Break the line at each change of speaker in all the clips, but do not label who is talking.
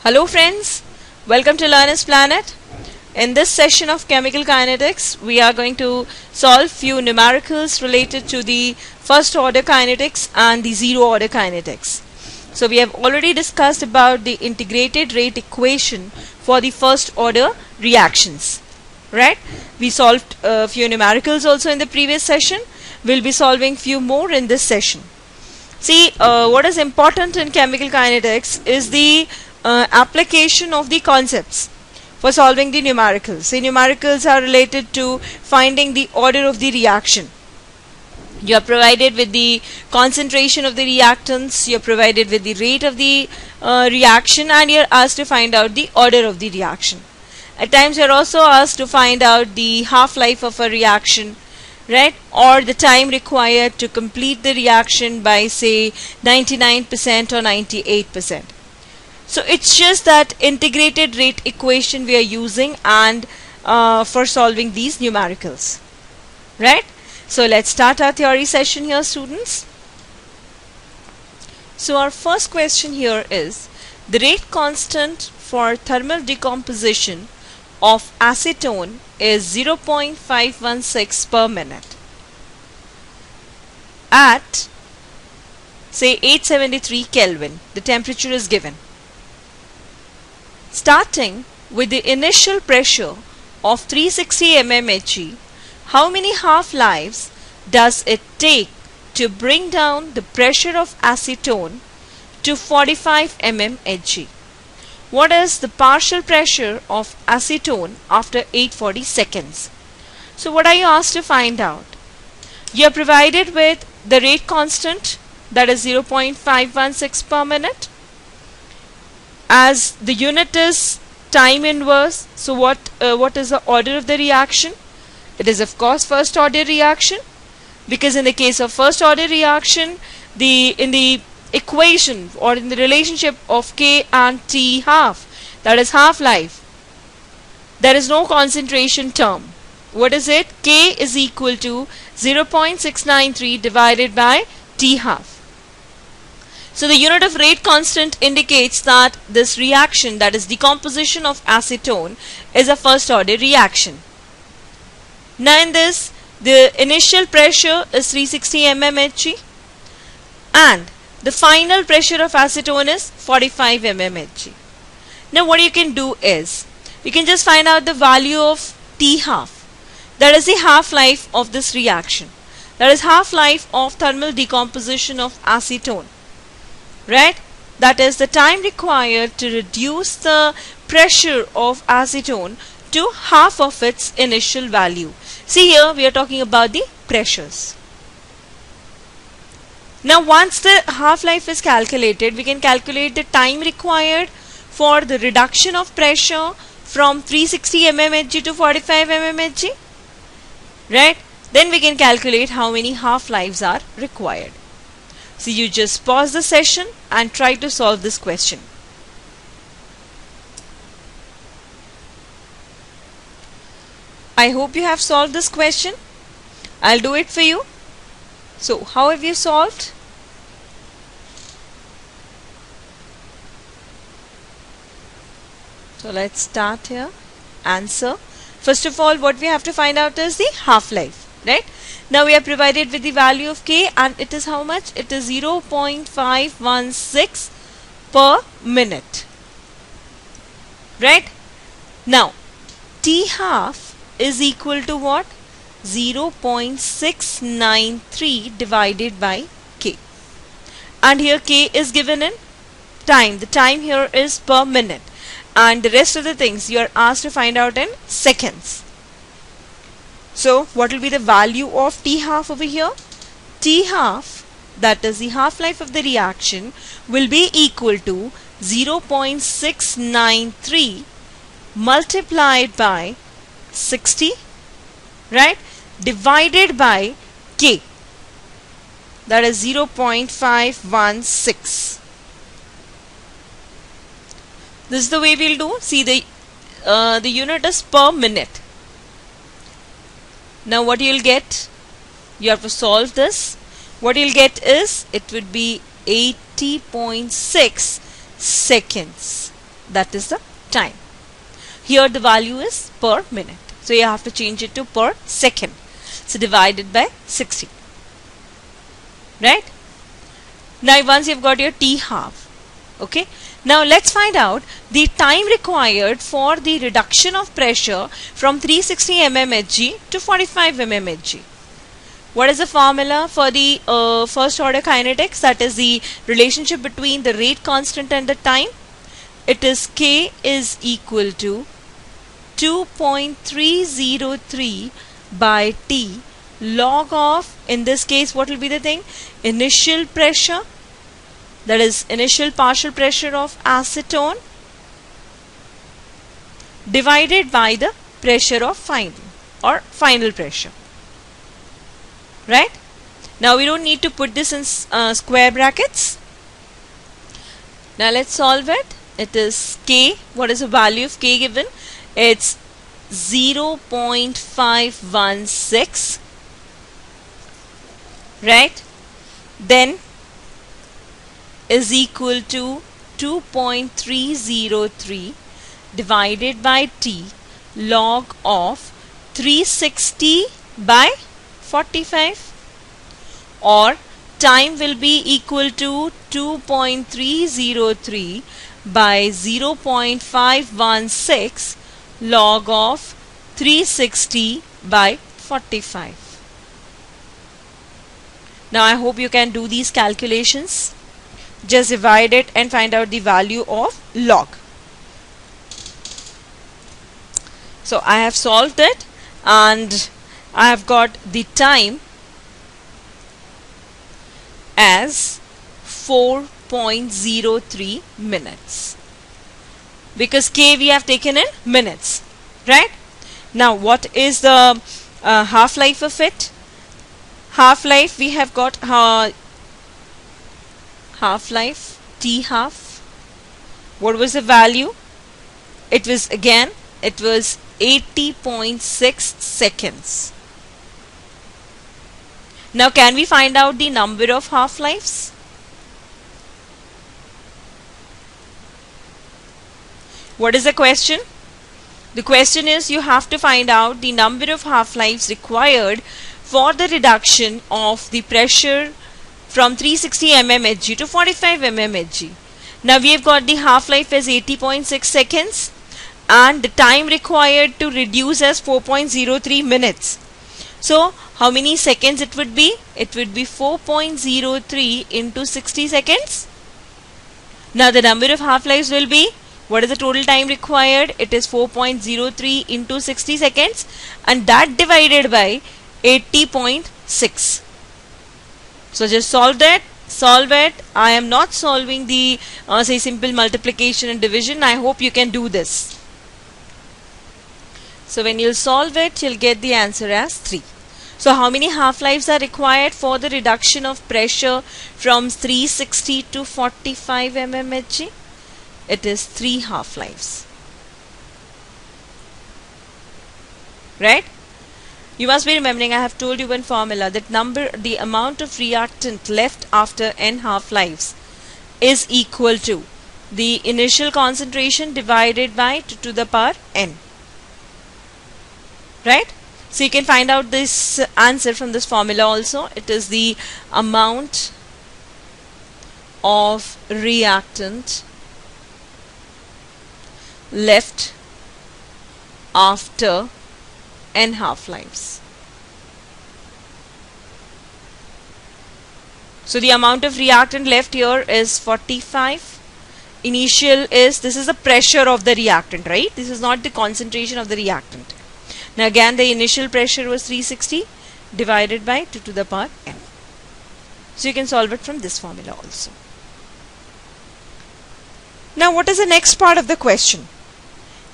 Hello friends, welcome to Learner's Planet. In this session of chemical kinetics, we are going to solve few numericals related to the first order kinetics and the zero order kinetics. So we have already discussed about the integrated rate equation for the first order reactions, right? We solved a few numericals also in the previous session. We'll be solving few more in this session. See, what is important in chemical kinetics is the application of the concepts for solving the numericals. The numericals are related to finding the order of the reaction. You are provided with the concentration of the reactants, you are provided with the rate of the reaction, and you are asked to find out the order of the reaction. At times you are also asked to find out the half-life of a reaction, right, or the time required to complete the reaction by say 99% or 98%. So it's just that integrated rate equation we are using and for solving these numericals, right? So let's start our theory session here, students. So our first question here is the rate constant for thermal decomposition of acetone is 0.516 per minute at say 873 Kelvin. The temperature is given. Starting with the initial pressure of 360 mmHg, how many half-lives does it take to bring down the pressure of acetone to 45 mmHg? What is the partial pressure of acetone after 840 seconds? So what are you asked to find out? You are provided with the rate constant, that is 0.516 per minute. As the unit is time inverse, so what is the order of the reaction? It is of course first order reaction, because in the case of first order reaction, in the equation or in the relationship of K and T half, that is half-life, there is no concentration term. What is it? K is equal to 0.693 divided by T half. So the unit of rate constant indicates that this reaction, that is decomposition of acetone, is a first order reaction. Now in this, the initial pressure is 360 mmHg and the final pressure of acetone is 45 mmHg. Now what you can do is, you can just find out the value of T half. That is the half-life of this reaction. That is half-life of thermal decomposition of acetone. Right? That is the time required to reduce the pressure of acetone to half of its initial value. See here, we are talking about the pressures. Now once the half-life is calculated, we can calculate the time required for the reduction of pressure from 360 mmHg to 45 mmHg. Right? Then we can calculate how many half-lives are required. So you just pause the session and try to solve this question. I hope you have solved this question. I'll do it for you. So how have you solved? So let's start here. Answer. First of all, what we have to find out is the half-life, right? Now we are provided with the value of K and it is how much? It is 0.516 per minute. Right? Now T half is equal to what? 0.693 divided by K. And here K is given in time. The time here is per minute. And the rest of the things you are asked to find out in seconds. So what will be the value of T half over here? T half, that is the half-life of the reaction, will be equal to 0.693 multiplied by 60, right, divided by K, that is 0.516. This is the way we'll do. See, the unit is per minute. Now what you'll get, you have to solve this. What you'll get is, it would be 80.6 seconds. that is the time. Here the value is per minute, so you have to change it to per second. So divided by 60. Right? Now once you've got your T half, okay. Now let's find out the time required for the reduction of pressure from 360 mmHg to 45 mmHg. What is the formula for the first order kinetics? That is the relationship between the rate constant and the time. It is K is equal to 2.303 by T log of, in this case what will be the thing? Initial pressure, that is initial partial pressure of acetone, divided by the pressure of final pressure. Right? Now we don't need to put this in square brackets. Now let's solve it. It is K. What is the value of K given? It's 0.516. Right? Then is equal to 2.303 divided by T log of 360 by 45, or time will be equal to 2.303 by 0.516 log of 360 by 45. Now I hope you can do these calculations. Just divide it and find out the value of log. So I have solved it and I have got the time as 4.03 minutes, because K we have taken in minutes, right? Now what is the half-life of it? Half-life, we have got half-life T half. What was the value? It was 80.6 seconds. Now can we find out the number of half-lives? What is the question? The question is you have to find out the number of half-lives required for the reduction of the pressure from 360 mmHg to 45 mmHg. Now we have got the half-life as 80.6 seconds and the time required to reduce as 4.03 minutes. So how many seconds it would be? It would be 4.03 into 60 seconds. Now the number of half-lives will be, what is the total time required? It is 4.03 into 60 seconds and that divided by 80.6. So just solve it. I am not solving the say simple multiplication and division. I hope you can do this. So when you'll solve it, you'll get the answer as 3. So how many half-lives are required for the reduction of pressure from 360 to 45 mmHg? It is 3 half-lives. Right? You must be remembering, I have told you one formula, that the amount of reactant left after n half-lives is equal to the initial concentration divided by 2 to the power n. Right? So you can find out this answer from this formula also. It is the amount of reactant left after n half-lives. So the amount of reactant left here is 45. Initial is, this is the pressure of the reactant, right? This is not the concentration of the reactant. Now again the initial pressure was 360 divided by 2 to the power n. So you can solve it from this formula also. Now what is the next part of the question?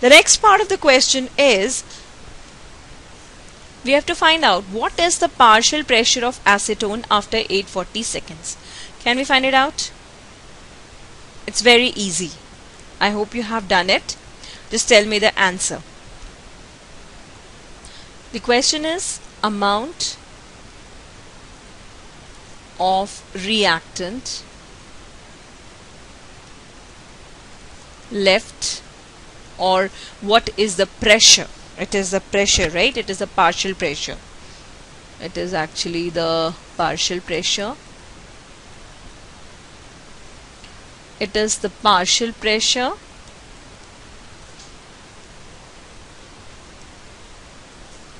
The next part of the question is, we have to find out what is the partial pressure of acetone after 840 seconds. Can we find it out? It's very easy. I hope you have done it. Just tell me the answer. The question is amount of reactant left, or what is the pressure? It is the pressure, right? It is the partial pressure. It is actually the partial pressure. It is the partial pressure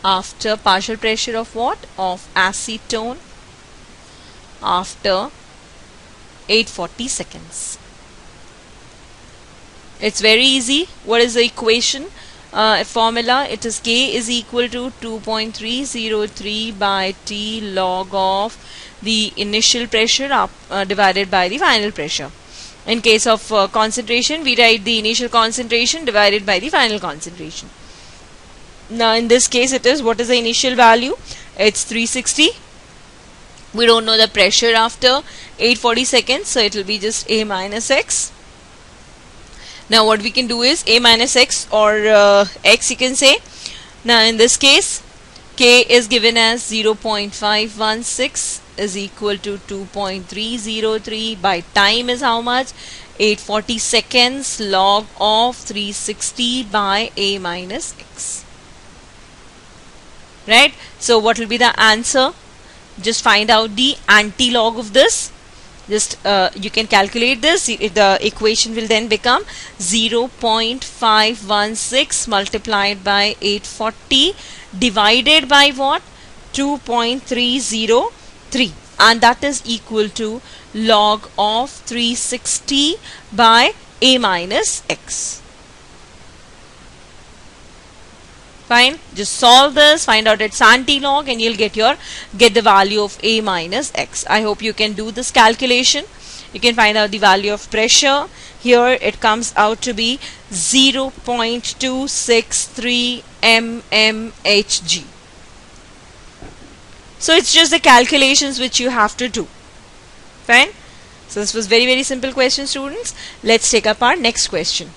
after partial pressure of what? Of acetone after 840 seconds. It's very easy. What is the equation? Formula, it is K is equal to 2.303 by T log of the initial pressure divided by the final pressure. In case of concentration, we write the initial concentration divided by the final concentration. Now in this case it is, what is the initial value? It's 360. We don't know the pressure after 840 seconds, so it will be just A minus X. Now what we can do is A minus X, or X you can say. Now in this case K is given as 0.516 is equal to 2.303 by time is how much? 840 seconds log of 360 by A minus X. Right? So what will be the answer? Just find out the anti-log of this. Just you can calculate this. The equation will then become 0.516 multiplied by 840 divided by what? 2.303, and that is equal to log of 360 by A minus X. Fine. Just solve this, find out its anti-log, and you'll get the value of A minus X. I hope you can do this calculation. You can find out the value of pressure. Here it comes out to be 0.263 mmHg. So it's just the calculations which you have to do. Fine. So this was very simple question, students. Let's take up our next question.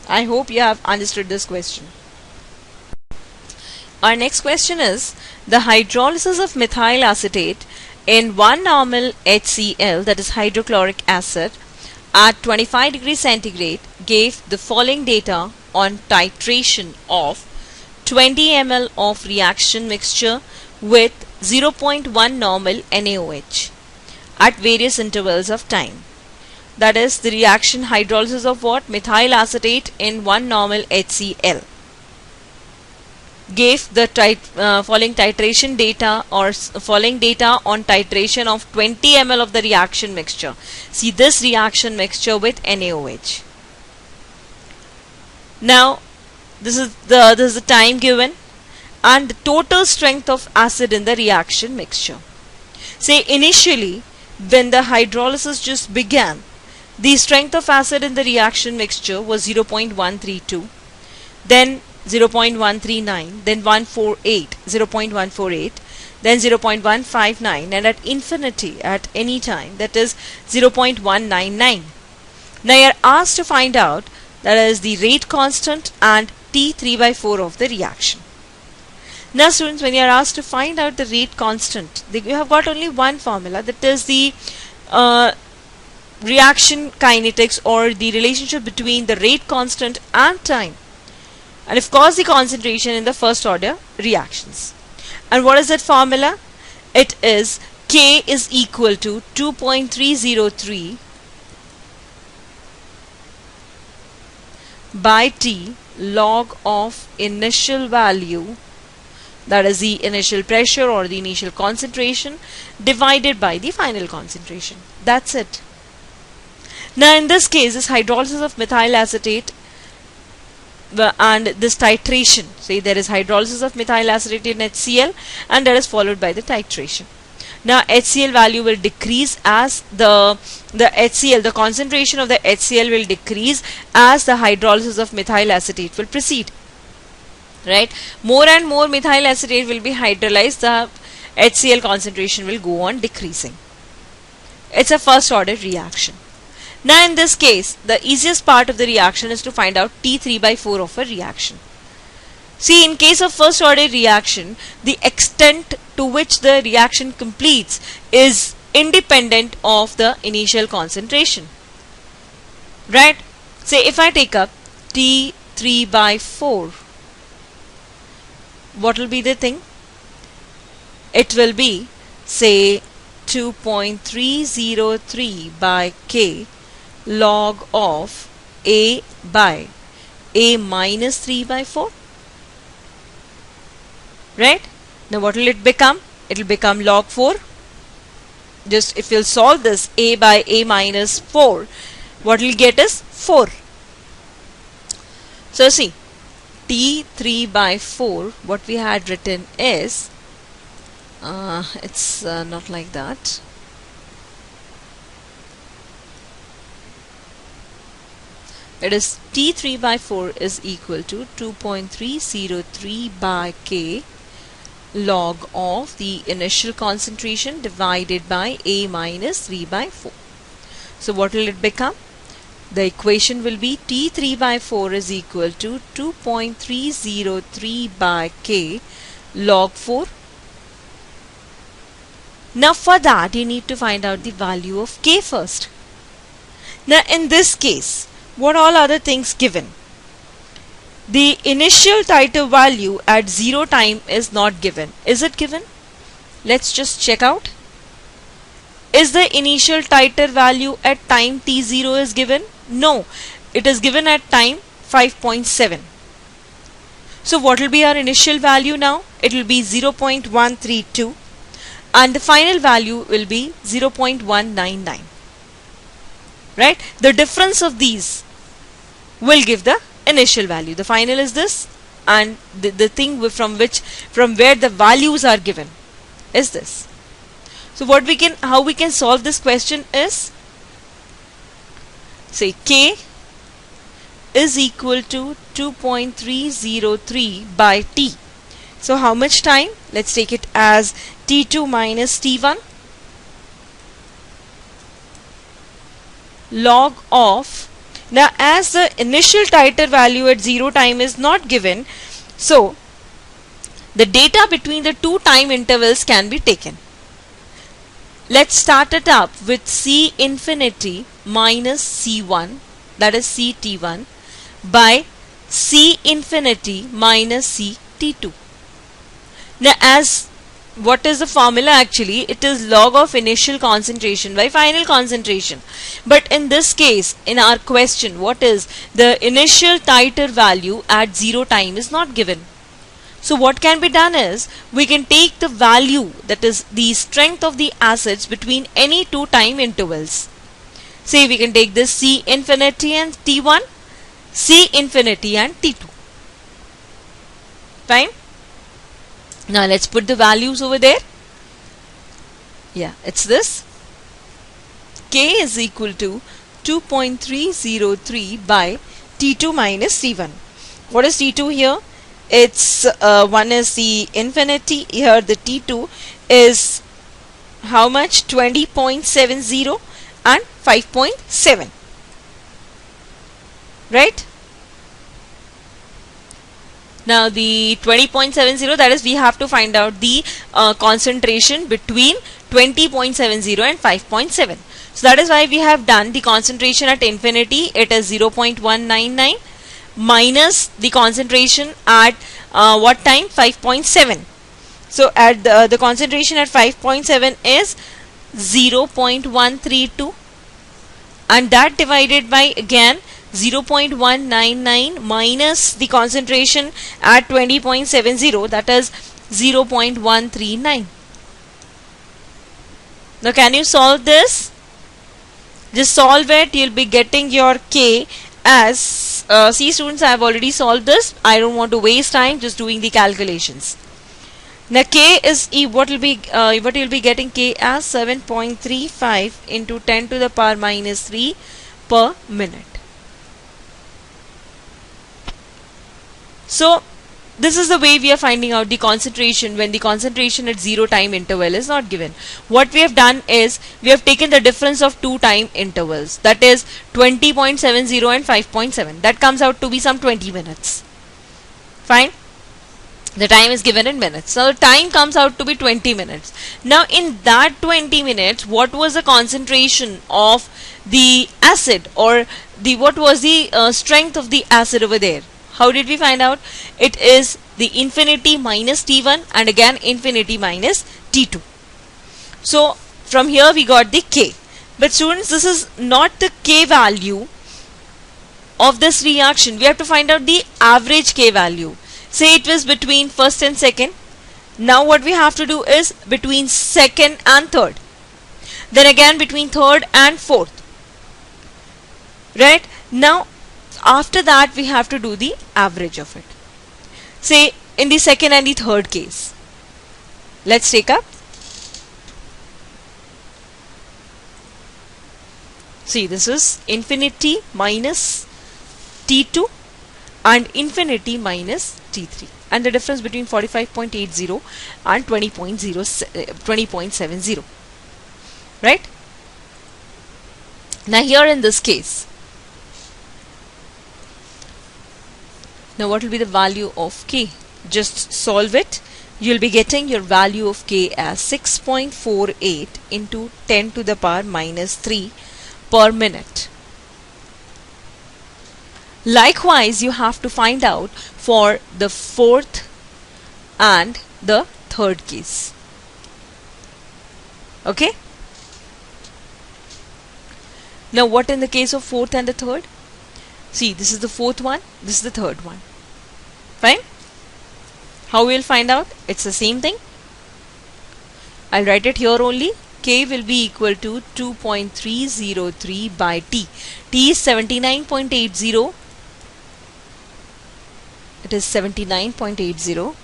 I hope you have understood this question. Our next question is, the hydrolysis of methyl acetate in 1 normal HCl, that is hydrochloric acid, at 25 degrees centigrade gave the following data on titration of 20 ml of reaction mixture with 0.1 normal NaOH at various intervals of time. That is the reaction hydrolysis of what? Methyl acetate in 1 normal HCl. Gave the following titration data, or following data on titration of 20 ml of the reaction mixture. See this reaction mixture with NaOH. Now this is the time given and the total strength of acid in the reaction mixture. Say initially when the hydrolysis just began, the strength of acid in the reaction mixture was 0.132, then 0.139, then 0.148, then 0.159, and at infinity at any time, that is 0.199. Now you are asked to find out, that is the rate constant and T3/4 of the reaction. Now students, when you are asked to find out the rate constant, you have got only one formula, that is the reaction kinetics, or the relationship between the rate constant and time, and of course the concentration in the first order reactions. And what is that formula? It is K is equal to 2.303 by T log of initial value, that is the initial pressure or the initial concentration, divided by the final concentration. That's it. Now in this case, this hydrolysis of methyl acetate and this titration, say there is hydrolysis of methyl acetate in HCl and that is followed by the titration. Now HCl value will decrease as the concentration of the HCl will decrease as the hydrolysis of methyl acetate will proceed. Right? More and more methyl acetate will be hydrolyzed, the HCl concentration will go on decreasing. It's a first order reaction. Now in this case, the easiest part of the reaction is to find out T3/4 of a reaction. See, in case of first order reaction, the extent to which the reaction completes is independent of the initial concentration. Right? Say if I take up T3 by 4, what will be the thing? It will be, say, 2.303 by K log of A by A minus 3 by 4. Right? Now what will it become? It will become log 4. Just if you'll solve this, A by A minus 4, what we'll get is 4. So see, T3 by 4, what we had written is, it's not like that. It is T3 by 4 is equal to 2.303 by K log of the initial concentration divided by A minus 3 by 4. So what will it become? The equation will be T3 by 4 is equal to 2.303 by K log 4. Now for that you need to find out the value of K first. Now in this case, what all other things given? The initial titer value at 0 time is not given. Is it given? Let's just check out. Is the initial titer value at time t0 is given? No, it is given at time 5.7. So what will be our initial value now? It will be 0.132 and the final value will be 0.199. Right? The difference of these will give the initial value. The final is this, and the thing from where the values are given is this. So how we can solve this question is, say K is equal to 2.303 by T. So how much time? Let's take it as T2 minus T1 log of. Now as the initial titer value at 0 time is not given, so the data between the two time intervals can be taken. Let's start it up with C infinity minus C1, that is CT1, by C infinity minus CT2. Now as what is the formula actually? It is log of initial concentration by final concentration. But in this case, in our question, what is the initial titer value at 0 time is not given. So what can be done is, we can take the value, that is the strength of the acids between any two time intervals. Say we can take this C infinity and T1, C infinity and T2. Fine? Now let's put the values over there. Yeah, it's this. K is equal to 2.303 by T2 minus T1. What is T2 here? It's one is the infinity. Here the T2 is how much? 20.70 and 5.7. Right? Now the 20.70, that is we have to find out the concentration between 20.70 and 5.7. So that is why we have done the concentration at infinity, it is 0.199 minus the concentration at what time? 5.7. So at the concentration at 5.7 is 0.132 and that divided by again 0.199 minus the concentration at 20.70, that is 0.139. Now can you solve this? Just solve it, you'll be getting your K as see students, I have already solved this. I don't want to waste time just doing the calculations. Now K is what you'll be getting K as 7.35 into 10 to the power minus 3 per minute. So this is the way we are finding out the concentration when the concentration at 0 time interval is not given. What we have done is, we have taken the difference of two time intervals, that is 20.70 and 5.7. That comes out to be some 20 minutes. Fine. The time is given in minutes. Now the time comes out to be 20 minutes. Now in that 20 minutes, what was the concentration of the acid, or what was the strength of the acid over there? How did we find out? It is the infinity minus T1 and again infinity minus T2. So from here we got the K. But students, this is not the K value of this reaction. We have to find out the average K value. Say it was between first and second. Now what we have to do is between second and third. Then again between third and fourth. Right? Now after that we have to do the average of it. Say in the second and the third case. Let's take up. See, this is infinity minus T2 and infinity minus T3, and the difference between 45.80 and 20.70. Right? Now here in this case, now what will be the value of K? Just solve it. You will be getting your value of K as 6.48 into 10 to the power minus 3 per minute. Likewise, you have to find out for the fourth and the third case. Okay? Now what in the case of fourth and the third? See, this is the fourth one, this is the third one. Fine? How we will find out? It's the same thing. I'll write it here only. K will be equal to 2.303 by T. T is 79.80. It is 79.80.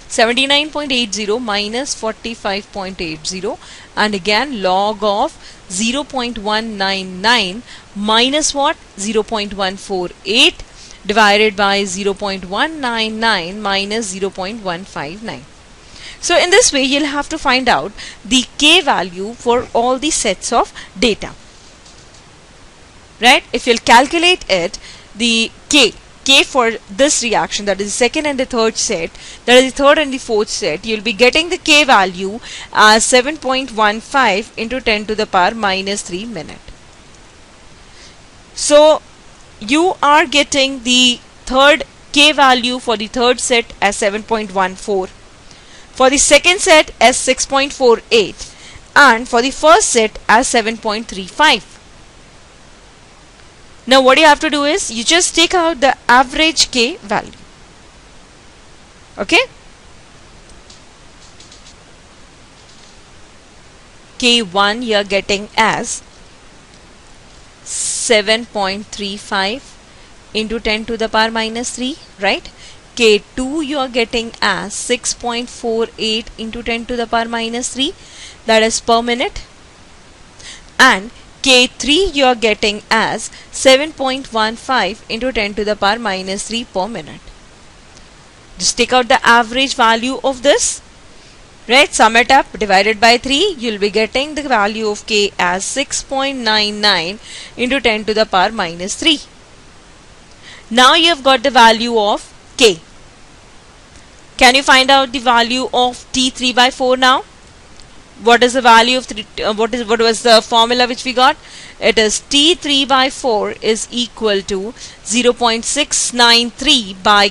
79.80 minus 45.80, and again log of 0.199 minus what? 0.148 divided by 0.199 minus 0.159. So in this way you'll have to find out the K value for all the sets of data. Right? If you'll calculate it, the K for this reaction, that is the second and the third set, that is the third and the fourth set, you'll be getting the K value as 7.15 into 10 to the power minus 3 minute. So you are getting the third K value for the third set as 7.14, for the second set as 6.48, and for the first set as 7.35. Now what you have to do is you just take out the average K value. Okay? K1 you are getting as 7.35 into 10 to the power minus 3, right? K2 you are getting as 6.48 into 10 to the power minus 3, that is per minute, and K3 you are getting as 7.15 into 10 to the power minus 3 per minute. Just take out the average value of this, right? Sum it up, divided by 3, you will be getting the value of K as 6.99 into 10 to the power minus 3. Now you have got the value of K. Can you find out the value of T3 by 4 now? What is the value of what was the formula which we got? It is T3 by 4 is equal to 0.693 by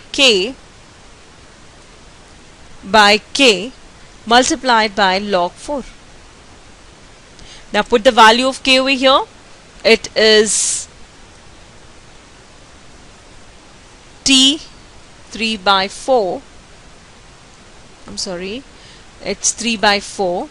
K multiplied by log 4. Now put the value of K over here. It is T3 by 4. I'm sorry, it's 3 by 4.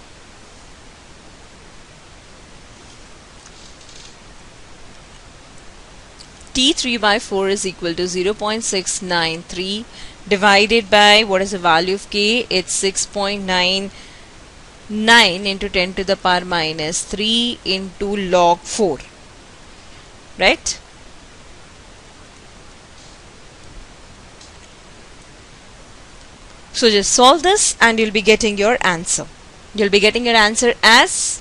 T3 by 4 is equal to 0.693 divided by, what is the value of K? It's 6.99 into 10 to the power minus 3 into log 4. Right? So just solve this and you'll be getting your answer. You'll be getting your answer as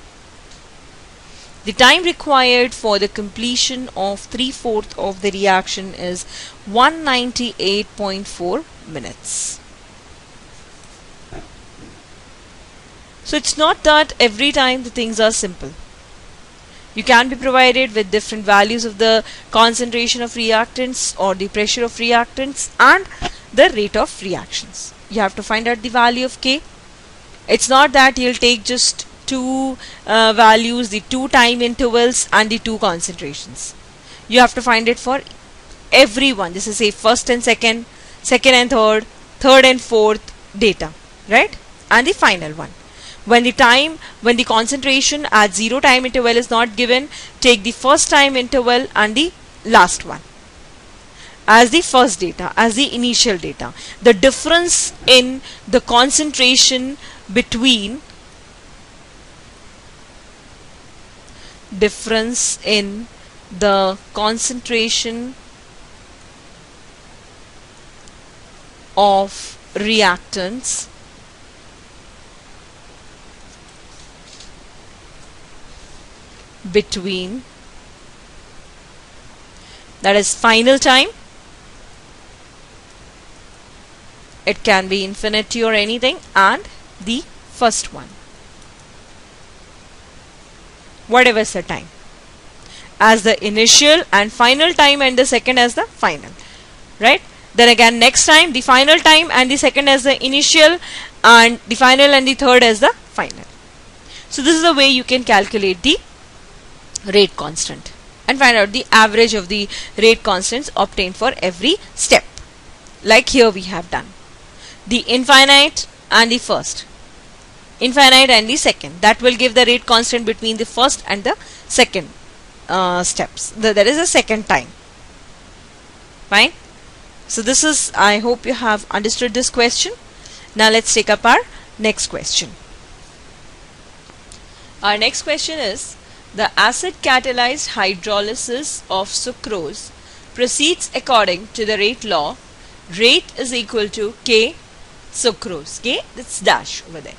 the time required for the completion of 3/4 of the reaction is 198.4 minutes. So it's not that every time the things are simple. You can be provided with different values of the concentration of reactants or the pressure of reactants and the rate of reactions. You have to find out the value of K. It's not that you'll take just two values, the two time intervals and the two concentrations. You have to find it for everyone. This is say first and second, second and third, third and fourth data, right? And the final one. When the concentration at 0 time interval is not given, take the first time interval and the last one as the first data, as the initial data. The difference in the concentration between of reactants between, that is final time, it can be infinity or anything, and the first one, whatever is the time, as the initial and final time and the second as the final, right? Then again next time the final time and the second as the initial and the final and the third as the final. So this is the way you can calculate the rate constant and find out the average of the rate constants obtained for every step, like here we have done the infinite and the first, infinite and the second. That will give the rate constant between the first and the second steps. That is the second time. Fine. So this is, I hope you have understood this question. Now let's take up our next question. Our next question is, the acid catalyzed hydrolysis of sucrose proceeds according to the rate law. Rate is equal to K sucrose. K, that's dash over there.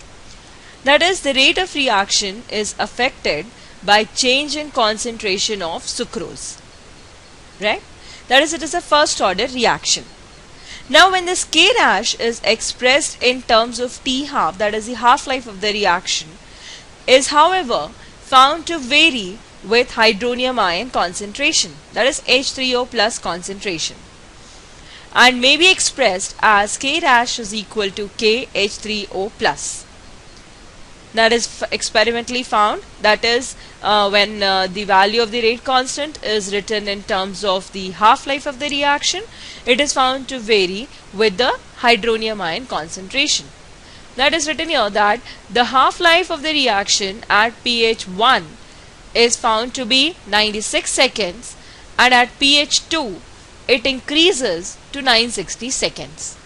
That is, the rate of reaction is affected by change in concentration of sucrose. Right? That is, it is a first order reaction. Now when this K dash is expressed in terms of T half, that is the half-life of the reaction, is however found to vary with hydronium ion concentration, that is H3O plus concentration, and may be expressed as K dash is equal to K H3O plus. That is experimentally found. That is when the value of the rate constant is written in terms of the half-life of the reaction, it is found to vary with the hydronium ion concentration. That is written here that the half-life of the reaction at pH 1 is found to be 96 seconds and at pH 2 it increases to 960 seconds.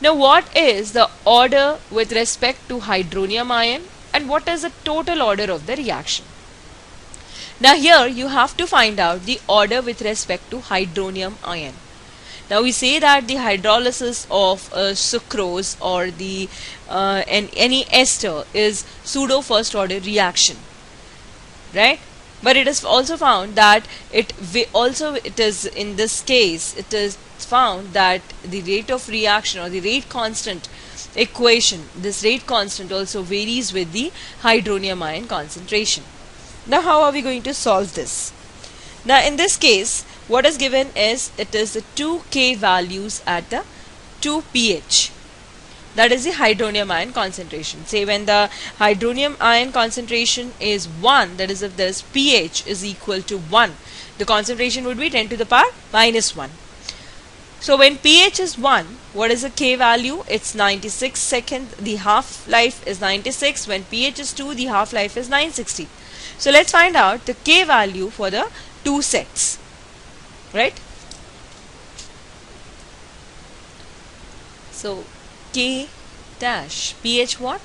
Now what is the order with respect to hydronium ion and what is the total order of the reaction? Now here you have to find out the order with respect to hydronium ion. Now we say that the hydrolysis of sucrose or the any ester is pseudo first order reaction, right? But it is also found that it is in this case it is found that the rate of reaction or the rate constant equation, this rate constant also varies with the hydronium ion concentration. Now how are we going to solve this? Now in this case what is given is, it is the 2K values at the 2 pH. That is the hydronium ion concentration. Say when the hydronium ion concentration is 1, that is if this pH is equal to 1, the concentration would be 10 to the power minus 1. So when pH is 1, what is the K value? It's 96 seconds. The half-life is 96. When pH is 2, the half-life is 960. So let's find out the K value for the two sets. Right? So K dash pH what?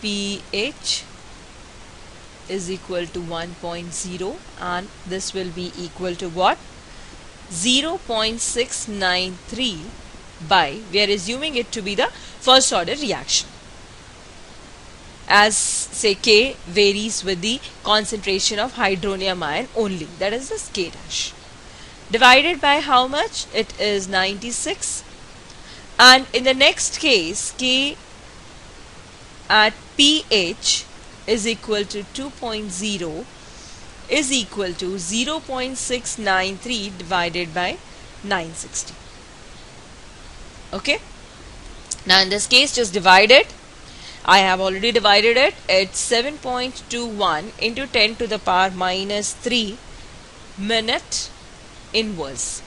pH is equal to 1.0 and this will be equal to what? 0.693 by, we are assuming it to be the first order reaction, as say K varies with the concentration of hydronium ion only, that is this K dash, divided by how much? It is 96. And in the next case, K at pH is equal to 2.0 is equal to 0.693 divided by 960. Okay, now in this case just divide it. I have already divided it. It's 7.21 into 10 to the power minus 3 minute inverse.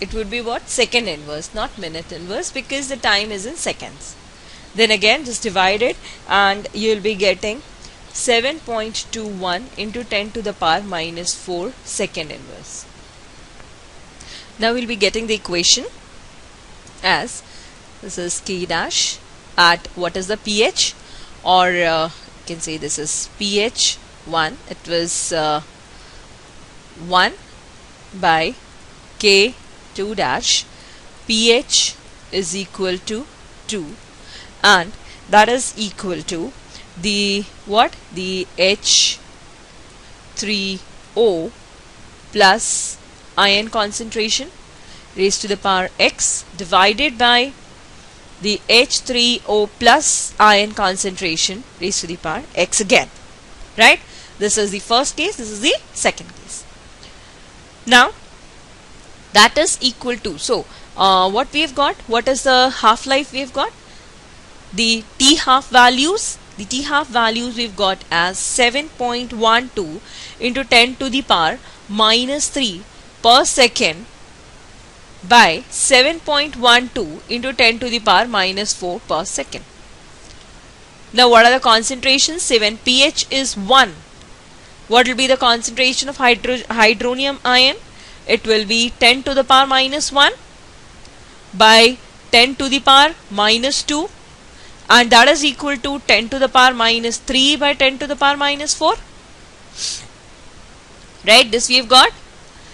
It would be what? Second inverse, not minute inverse, because the time is in seconds. Then again just divide it and you will be getting 7.21 into 10 to the power minus 4 second inverse. Now we'll be getting the equation as this is K dash at what is the pH, or you can say this is pH 1. It was 1 by K 2 dash pH is equal to 2, and that is equal to the what? The H3O plus ion concentration raised to the power X divided by the H3O plus ion concentration raised to the power X again. Right? This is the first case, this is the second case. Now that is equal to, so what we have got, what is the half-life we have got? The T half values, we've got as 7.12 into 10 to the power minus 3 per second by 7.12 into 10 to the power minus 4 per second. Now what are the concentrations? Say when pH is 1, what will be the concentration of hydronium ion? It will be 10 to the power minus 1 by 10 to the power minus 2, and that is equal to 10 to the power minus 3 by 10 to the power minus 4. Right, this we have got.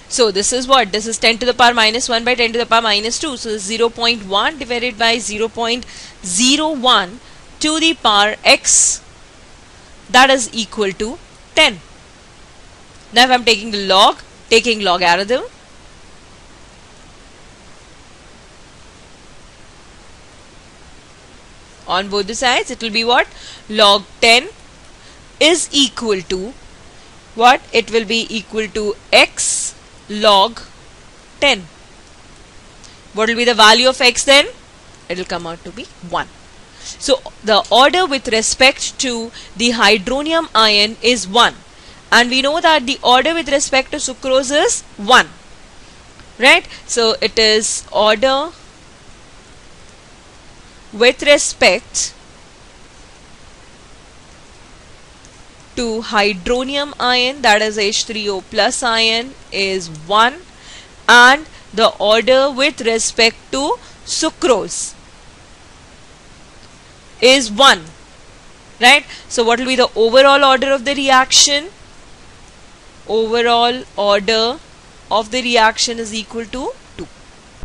So this is what? This is 10 to the power minus 1 by 10 to the power minus 2. So 0.1 divided by 0.01 to the power x, that is equal to 10. Now if I am taking the log, taking logarithm, on both the sides, it will be what? Log 10 is equal to what? It will be equal to x log 10. What will be the value of x then? It will come out to be 1. So the order with respect to the hydronium ion is 1. And we know that the order with respect to sucrose is 1. Right? So it is order with respect to hydronium ion, that is H3O plus ion, is 1, and the order with respect to sucrose is 1. Right? So what will be the overall order of the reaction? Overall order of the reaction is equal to